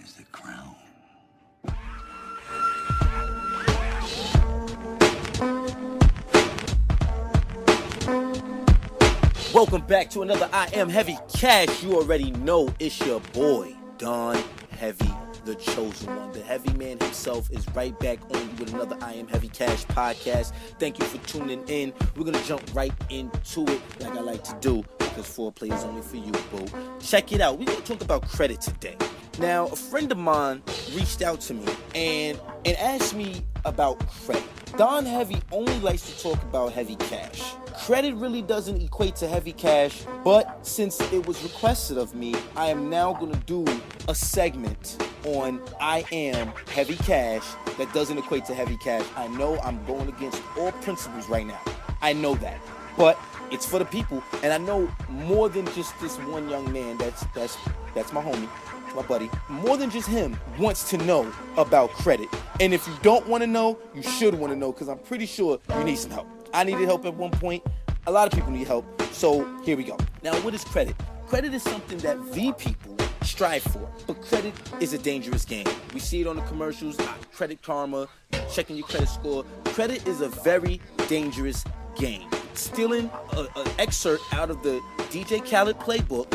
is the crown. Welcome back to another I Am Heavy Cash. You already know it's your boy, Don Heavy, the chosen one. The heavy man himself is right back on you with another I Am Heavy Cash podcast. Thank you for tuning in. We're going to jump right into it like I like to do, because foreplay is only for you, boo. Check it out. We're going to talk about credit today. Now, a friend of mine reached out to me and asked me about credit. Don Heavy only likes to talk about heavy cash. Credit really doesn't equate to heavy cash, but since it was requested of me, I am now going to do a segment on I Am Heavy Cash that doesn't equate to heavy cash. I know I'm going against all principles right now. I know that. But it's for the people, and I know more than just this one young man that's my homie, my buddy. More than just him wants to know about credit. And if you don't want to know, you should want to know, because I'm pretty sure you need some help. I needed help at one point. A lot of people need help. So here we go. Now, what is credit? Credit is something that the people strive for. But credit is a dangerous game. We see it on the commercials, Credit Karma, checking your credit score. Credit is a very dangerous game. Stealing an excerpt out of the DJ Khaled playbook,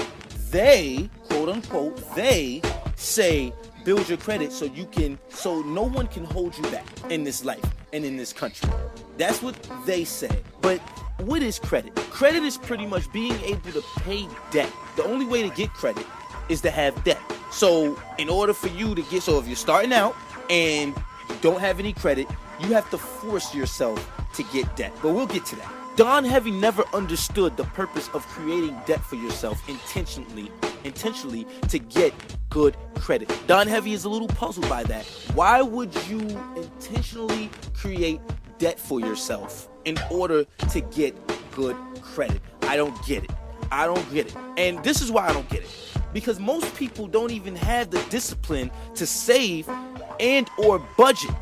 they, quote unquote, they say build your credit so no one can hold you back in this life and in this country. That's what they say. But what is credit? Credit is pretty much being able to pay debt. The only way to get credit is to have debt. So in order for you to get, so if you're starting out and you don't have any credit, you have to force yourself to get debt. But we'll get to that. Don Heavy never understood the purpose of creating debt for yourself intentionally to get good credit. Don Heavy is a little puzzled by that. Why would you intentionally create debt for yourself in order to get good credit? I don't get it. And this is why I don't get it. Because most people don't even have the discipline to save and or budget.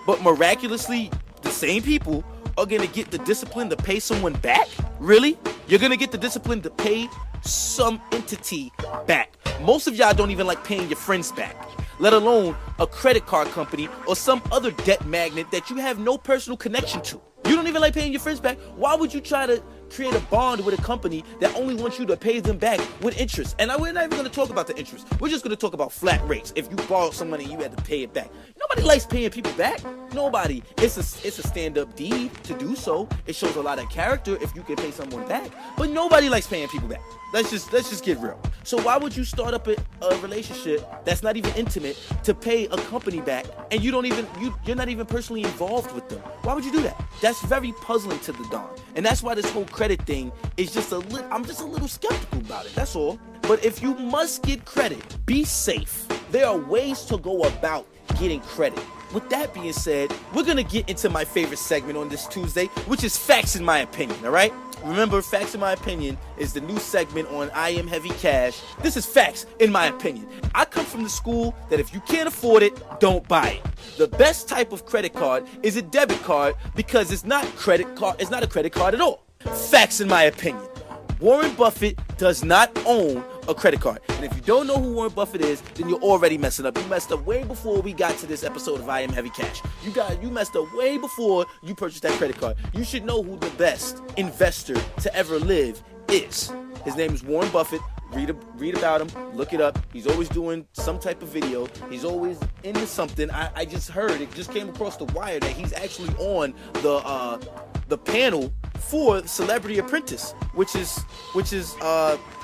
But miraculously, the same people are going to get the discipline to pay someone back? Really? You're going to get the discipline to pay some entity back. Most of y'all don't even like paying your friends back, let alone a credit card company or some other debt magnet that you have no personal connection to. You don't even like paying your friends back. Why would you try to create a bond with a company that only wants you to pay them back with interest? And we're not even going to talk about the interest. We're just going to talk about flat rates. If you borrowed some money, you had to pay it back. Nobody likes paying people back. Nobody. It's a stand-up deed to do so. It shows a lot of character if you can pay someone back. But nobody likes paying people back. Let's just get real. So why would you start up a relationship that's not even intimate to pay a company back, and you're not even personally involved with them? Why would you do that? That's very puzzling to the Don. And that's why this whole credit thing is I'm just a little skeptical about it. That's all. But if you must get credit, be safe. There are ways to go about getting credit. With that being said, we're going to get into my favorite segment on this Tuesday, which is Facts in My Opinion, all right? Remember, Facts in My Opinion is the new segment on I Am Heavy Cash. This is Facts in My Opinion. I come from the school that if you can't afford it, don't buy it. The best type of credit card is a debit card because it's not a credit card at all. Facts in My Opinion. Warren Buffett does not own a credit card. And if you don't know who Warren Buffett is, then you're already messing up. You messed up way before we got to this episode of I Am Heavy Cash. You messed up way before you purchased that credit card. You should know who the best investor to ever live is. His name is Warren Buffett. Read about him, look it up. He's always doing some type of video. He's always into something. I just heard, it just came across the wire that he's actually on the panel for Celebrity Apprentice, which is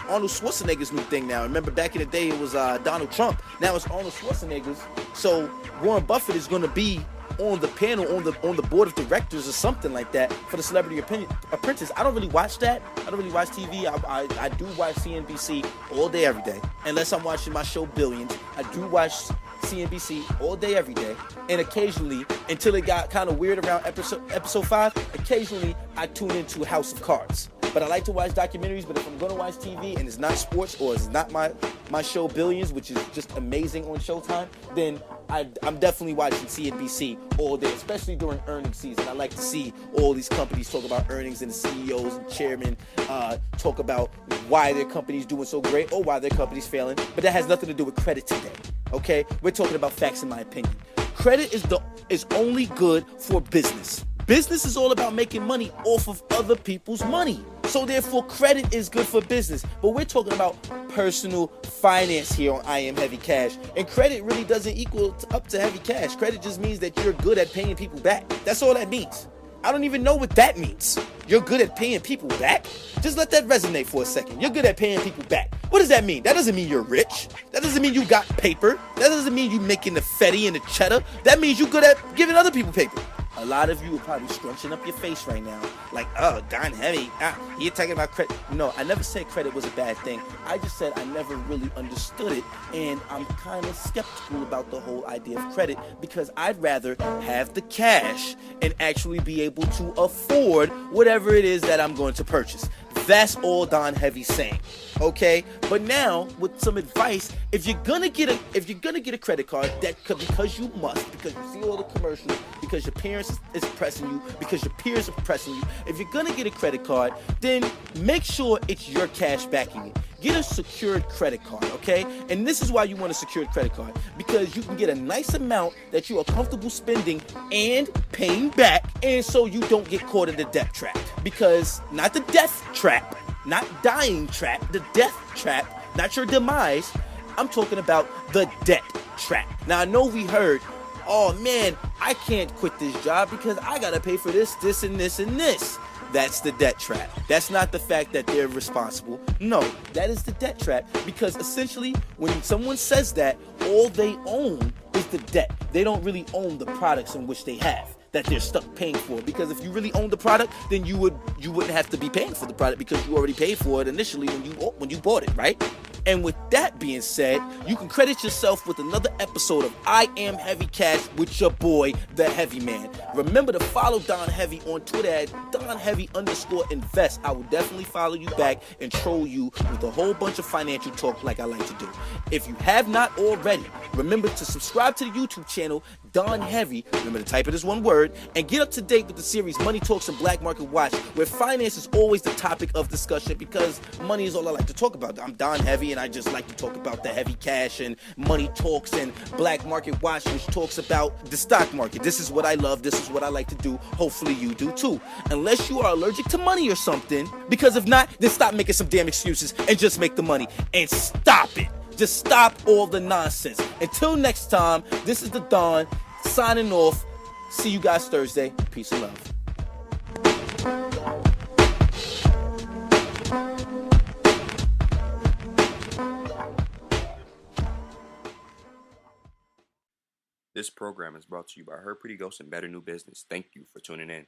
Arnold Schwarzenegger's new thing now. Remember back in the day it was Donald Trump. Now it's Arnold Schwarzenegger's. So Warren Buffett is going to be on the panel, on the board of directors or something like that for the Celebrity Apprentice. I don't really watch that. I don't really watch TV. I do watch CNBC all day, every day. Unless I'm watching my show Billions. I do watch CNBC all day, every day. And occasionally, until it got kind of weird around episode 5, occasionally I tune into House of Cards. But I like to watch documentaries. But if I'm going to watch TV and it's not sports or it's not my show Billions, which is just amazing on Showtime, then I'm definitely watching CNBC all day, especially during earnings season. I like to see all these companies talk about earnings and the CEOs and chairmen talk about why their company's doing so great or why their company's failing. But that has nothing to do with credit today. Okay, we're talking about facts, in my opinion. Credit is only good for business. Business is all about making money off of other people's money. So therefore, credit is good for business. But we're talking about personal finance here on I Am Heavy Cash. And credit really doesn't equal up to heavy cash. Credit just means that you're good at paying people back. That's all that means. I don't even know what that means. You're good at paying people back? Just let that resonate for a second. You're good at paying people back. What does that mean? That doesn't mean you're rich. That doesn't mean you got paper. That doesn't mean you making the fetty and the cheddar. That means you're good at giving other people paper. A lot of you are probably scrunching up your face right now. Like, oh, Don Heavy, you're talking about credit. No, I never said credit was a bad thing. I just said I never really understood it. And I'm kind of skeptical about the whole idea of credit because I'd rather have the cash and actually be able to afford whatever it is that I'm going to purchase. That's all Don Heavy's saying, okay? But now, with some advice, if you're gonna get a credit card, that could, because you must, because you see all the commercials, because your parents is pressing you, because your peers are pressing you. If you're gonna get a credit card, then make sure it's your cash backing it. Get a secured credit card, okay? And this is why you want a secured credit card, because you can get a nice amount that you are comfortable spending and paying back, and so you don't get caught in the debt trap. Because not the death trap, not dying trap, the death trap, not your demise. I'm talking about the debt trap. Now I know we heard, oh man, I can't quit this job because I gotta pay for this, and this, and this. That's the debt trap. That's not the fact that they're responsible. No, that is the debt trap, because essentially when someone says that, all they own is the debt. They don't really own the products in which they have that they're stuck paying for. Because if you really own the product, then you wouldn't have to be paying for the product because you already paid for it initially when you bought it, right? And with that being said, you can credit yourself with another episode of I Am Heavy Cash with your boy, The Heavy Man. Remember to follow Don Heavy on Twitter at DonHeavy_invest. I will definitely follow you back and troll you with a whole bunch of financial talk like I like to do. If you have not already, remember to subscribe to the YouTube channel, Don Heavy. Remember to type it as one word, and get up to date with the series Money Talks and Black Market Watch, where finance is always the topic of discussion because money is all I like to talk about. I'm Don Heavy, and I just like to talk about the heavy cash and Money Talks and Black Market Watch, which talks about the stock market. This is what I love. This is what I like to do. Hopefully you do too. Unless you are allergic to money or something, because if not, then stop making some damn excuses and just make the money and stop it. Just stop all the nonsense. Until next time, this is the Don signing off. See you guys Thursday. Peace and love. This program is brought to you by Her Pretty Ghost and Better New Business. Thank you for tuning in.